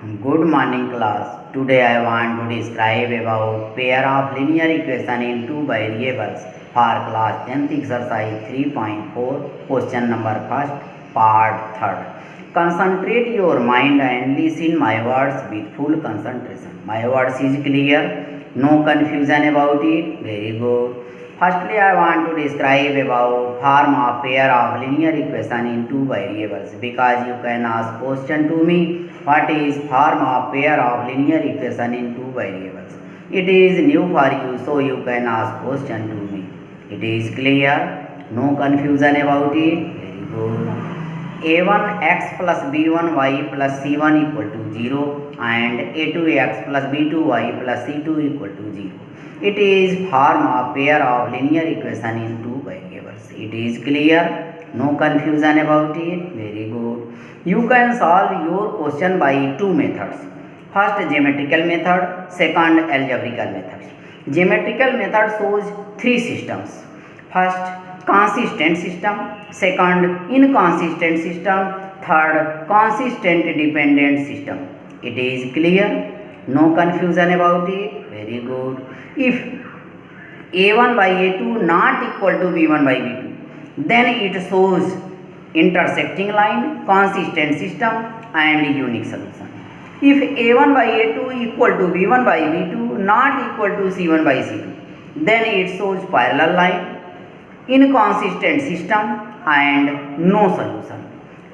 Good morning class. Today I want to describe about pair of linear equation in two variables for class 10th exercise 3.4 question number first part third. Concentrate your mind and listen my words with full concentration. My words is clear, no confusion about it. Very good. Firstly, I want to describe about form of pair of linear equation in two variables because you can ask question to me what is form of pair of linear equation in two variables. It is new for you, so you can ask question to me. It is clear, no confusion about it. Very good. a1x plus b1y plus c1 equal to 0 and a2x plus b2y plus c2 equal to 0. It is form of pair of linear equation in two variables. It is clear, no confusion about it. Very good. You can solve your question by two methods. First, geometrical method. Second, algebraical method. Geometrical method shows three systems. First, consistent system. Second, inconsistent system. Third, consistent dependent system. It is clear, no confusion about it. Very good. If a1 by a2 not equal to b1 by b2, then it shows intersecting line, consistent system and unique solution. If a1 by a2 equal to b1 by b2 not equal to c1 by c2, then it shows parallel line, inconsistent system and no solution.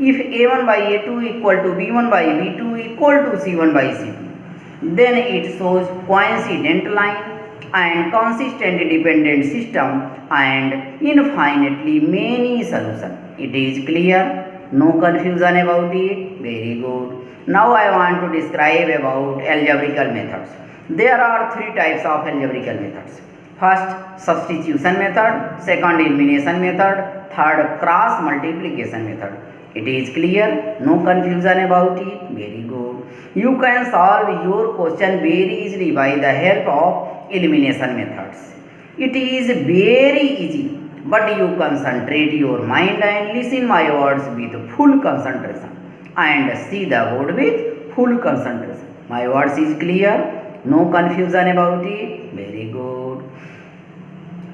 If a1 by a2 equal to b1 by b2 equal to c1 by c2, then it shows coincident line and consistent dependent system and infinitely many solutions. It is clear, no confusion about it. Very good. Now I want to describe about algebraical methods. There are three types of algebraical methods. First, substitution method. Second, elimination method. Third, cross multiplication method. It is clear, no confusion about it. Very good. You can solve your question very easily by the help of elimination methods. It is very easy, but you concentrate your mind and listen my words with full concentration and see the board with full concentration. My words is clear, no confusion about it. Very good.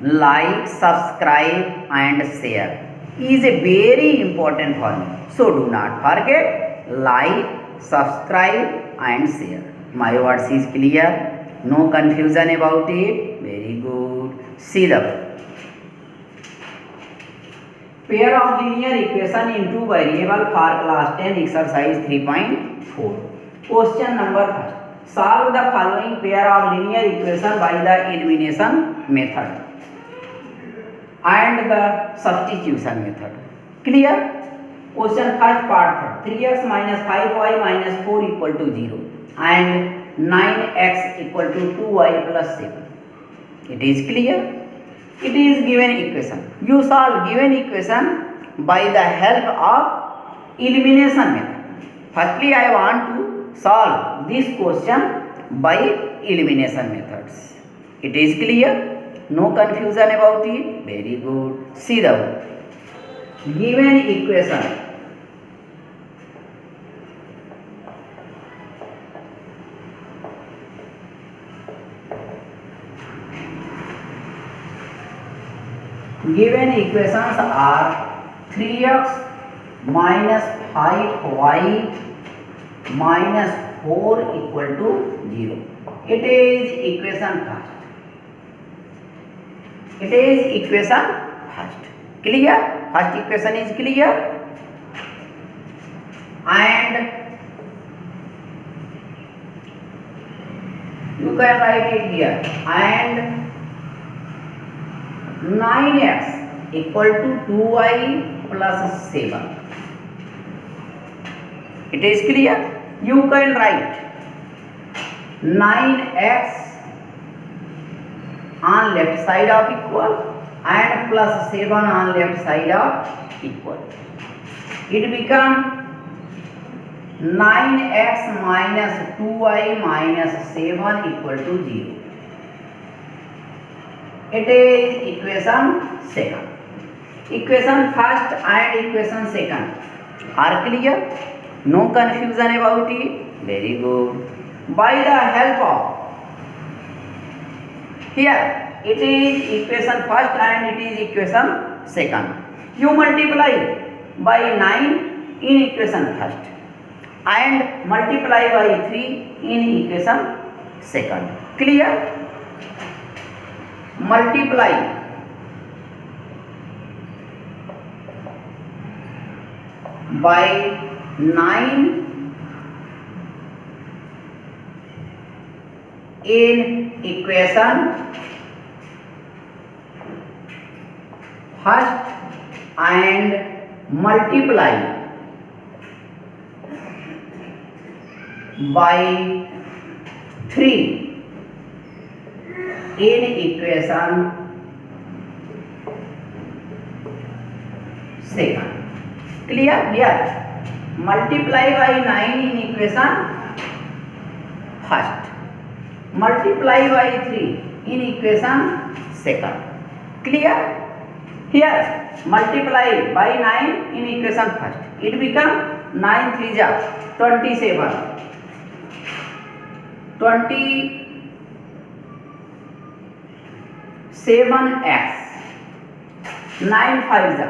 Like, subscribe and share is a very important for me. So do not forget, like, subscribe and share. My words is clear, no confusion about it. Very good. See the pair of linear equation in two variable for class 10 exercise 3.4. Question number first. Solve the following pair of linear equation by the elimination method and the substitution method. Clear? Question first part 3x minus 5y minus 4 equal to 0 and 9x equal to 2y plus 7. It is clear? It is given equation. You solve given equation by the help of elimination method. Firstly, I want to solve this question by elimination methods. It is clear? No confusion about it. Very good. See the given equation. Given equations are 3x minus 5y minus 4 equal to 0. It is equation first. It is equation first. Clear? First equation is clear. And you can write it here. And 9x equal to 2y plus 7. It is clear? You can write 9x on left side of equal and plus 7 on left side of equal. It becomes 9x minus 2y minus 7 equal to 0. It is equation second. Equation first and equation second are clear. No confusion about it. Very good. By the help of, here it is equation first and it is equation second. You multiply by 9 in equation first and multiply by 3 in equation second. Clear? Multiply by 9 in equation first and multiply by 3 in equation second. Clear? Here multiply by 9 in equation first, multiply by 3 in equation second. Clear? Here multiply by 9 in equation first, it become 9 3 ja 27, 27x, 9 5 ja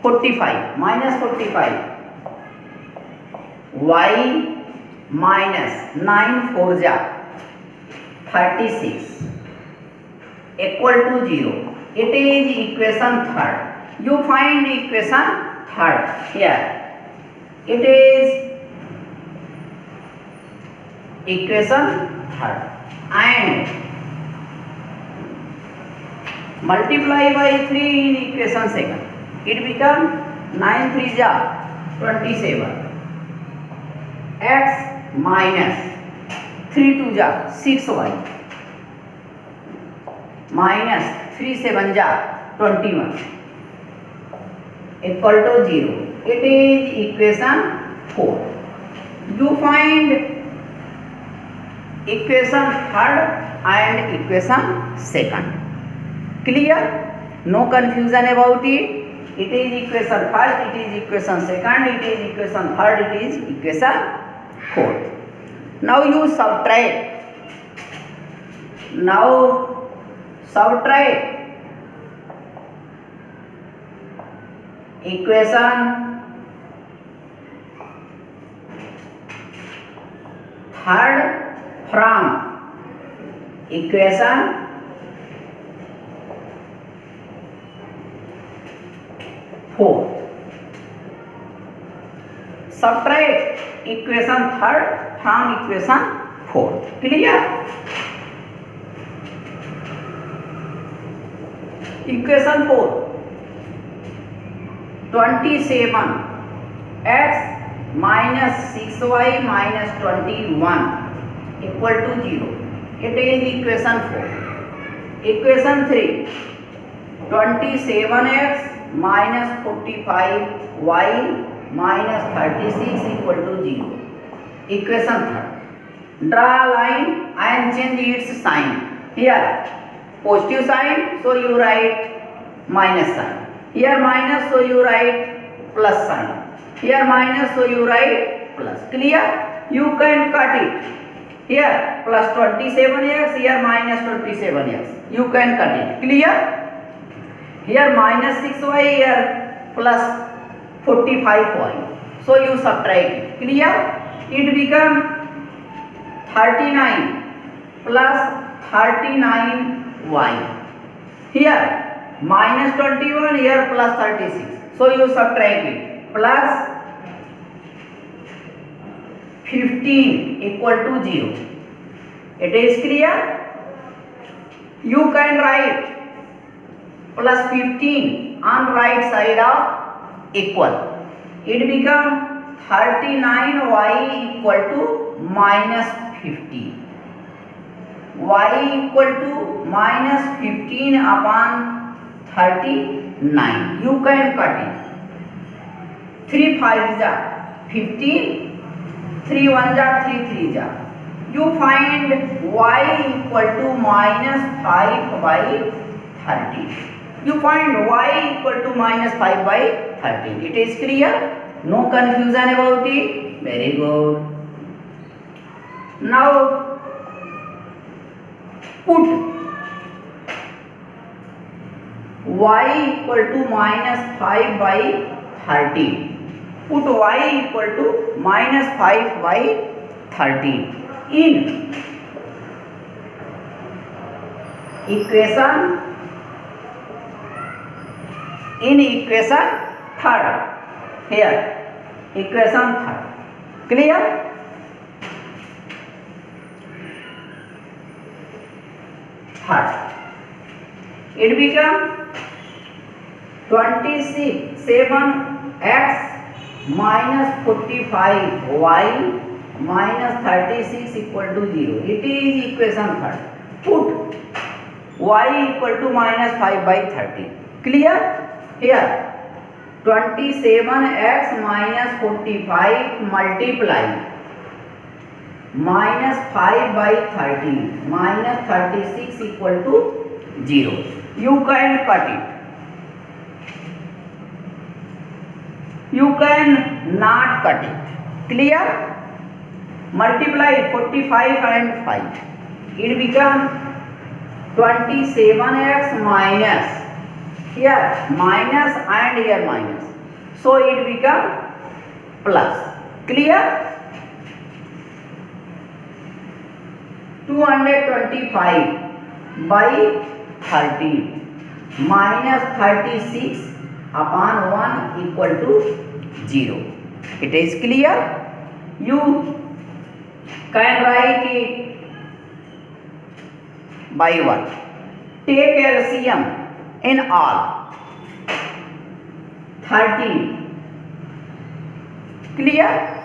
45 minus 45, y minus 9 4 ja 36 equal to 0. It is equation third. You find equation third. Here it is equation third and multiply by 3 in equation second, it become 9 3 ja 27, x minus 3 2 ja 6y minus 3 7 ja 21 equal to 0. It is equation 4. You find equation third and equation second. Clear? No confusion about it. It is equation first, it is equation second, it is equation third, it is equation fourth. Now you subtract. Now subtract equation third from equation fourth. Subtract equation third from equation fourth. Clear? Equation 4, 27x minus 6y minus 21 equal to 0. It is equation 4. Equation 3, 27x minus 45y minus 36 equal to 0. Equation 3. Draw a line and change its sign. Here positive sign, so you write minus sign. Here minus, so you write plus sign. Here minus, so you write plus. Clear? You can cut it. Here plus 27x, here minus 27x. You can cut it. Clear? Here minus 6y, here plus 45y. So you subtract it. Clear? It become 39 plus 39y. Here minus 21, here plus 36. So you subtract it. Plus 15 equal to 0. It is clear? You can write plus 15 on right side of equal. It become 39y equal to minus 50. Y equal to minus 15 upon 39. You can cut it. 3 5 ja 15, 3 1 ja 3 3 ja. You find y equal to minus 5 by 30. You find y equal to minus 5 by 30. It is clear? No confusion about it? Very good. Now put y equal to minus 5 by 13. Put y equal to minus 5 by 13 in equation third. Here equation third. Clear? Third. It become 27x minus 45y minus 36 equal to 0. It is equation third. Put y equal to minus 5 by 30. Clear? Here 27x minus 45 multiply minus 5 by 30 minus 36 equal to 0. You can cut it. You can not cut it. Clear? Multiply 45 and 5. It becomes 27x minus, here minus and here minus. So it becomes plus. Clear? 225 by 13 minus 36 upon 1 equal to 0. It is clear? You can write it by 1. Take LCM in all. 13. Clear?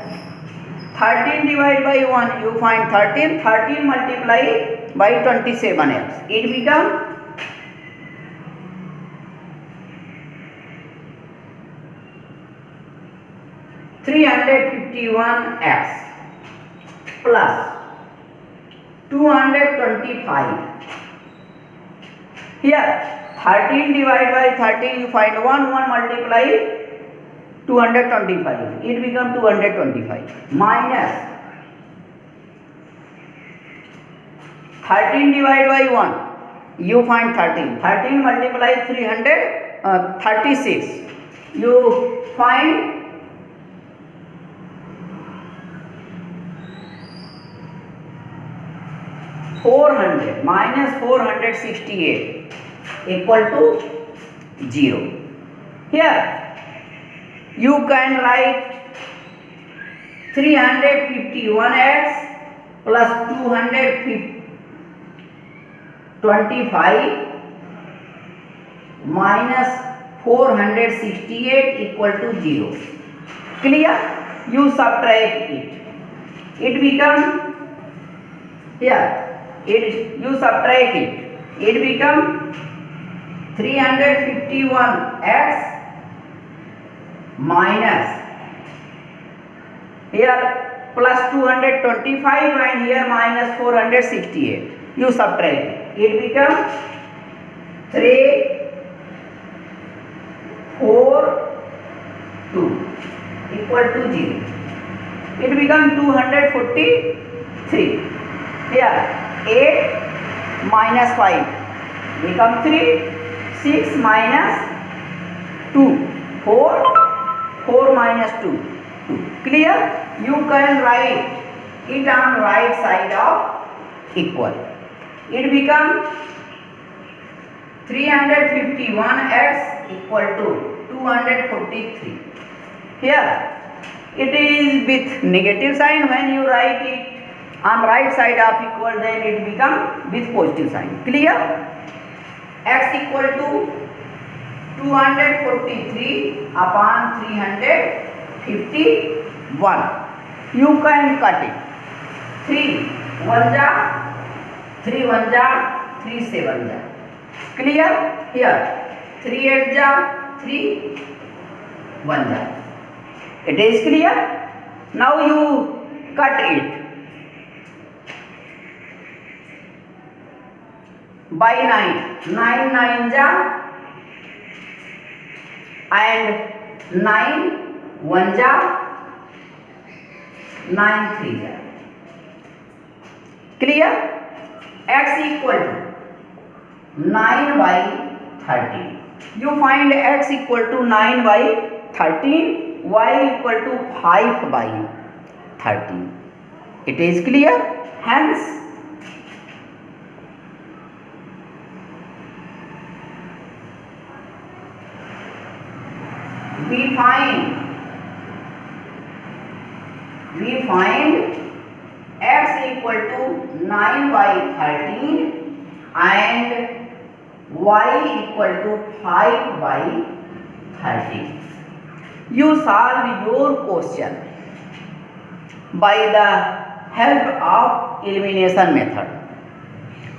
13 divided by 1, you find 13. 13 multiply by 27x. It becomes 351x plus 225. Here 13 divided by 13, you find 1 multiply 225. It becomes 225 minus 13 divided by 1, you find 13. 13 multiply 36. You find 400 minus 468 equal to 0. Here you can write 351x plus 225 minus 468 equal to 0. Clear? You subtract it. It becomes, here you subtract it. It becomes 351x minus, here plus 225 and here minus 468. You subtract it. It becomes 342 equal to 0. It becomes 243. Here 8 minus 5 become 3. 6 minus 2 4. 4 minus 2 2. Clear? You can write it on right side of equal. It becomes 351x equal to 243. Here it is with negative sign. When you write it on right side of equal, then it becomes with positive sign. Clear? X equal to 243 upon 351. You can cut it. 3 1 ja, 3 1 ja, 3 7 ja. Clear? Here 3 8 ja, 3 1 ja. It is clear? Now you cut it by 9. 9 9 ja and 9 1 ja, 9 3 ja. Clear? X equal to 9 by 13. You find x equal to 9 by 13, y equal to 5 by 13. It is clear? Hence, we find x equal to 9 by 13 and y equal to 5 by 13. You solve your question by the help of elimination method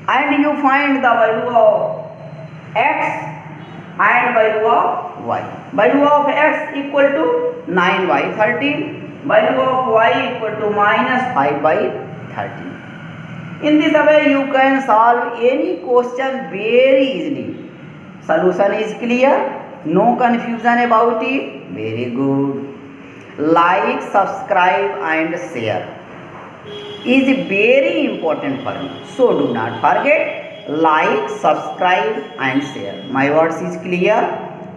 and you find the value of x and value of y. Value of x equal to 9 by 13, value of y equal to minus 5 by 13. In this way you can solve any question very easily. Solution is clear, no confusion about it. Very good. Like, subscribe and share is very important for me. So do not forget, like, subscribe and share. My words is clear,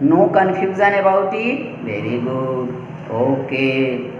no confusion about it. Very good. Okay.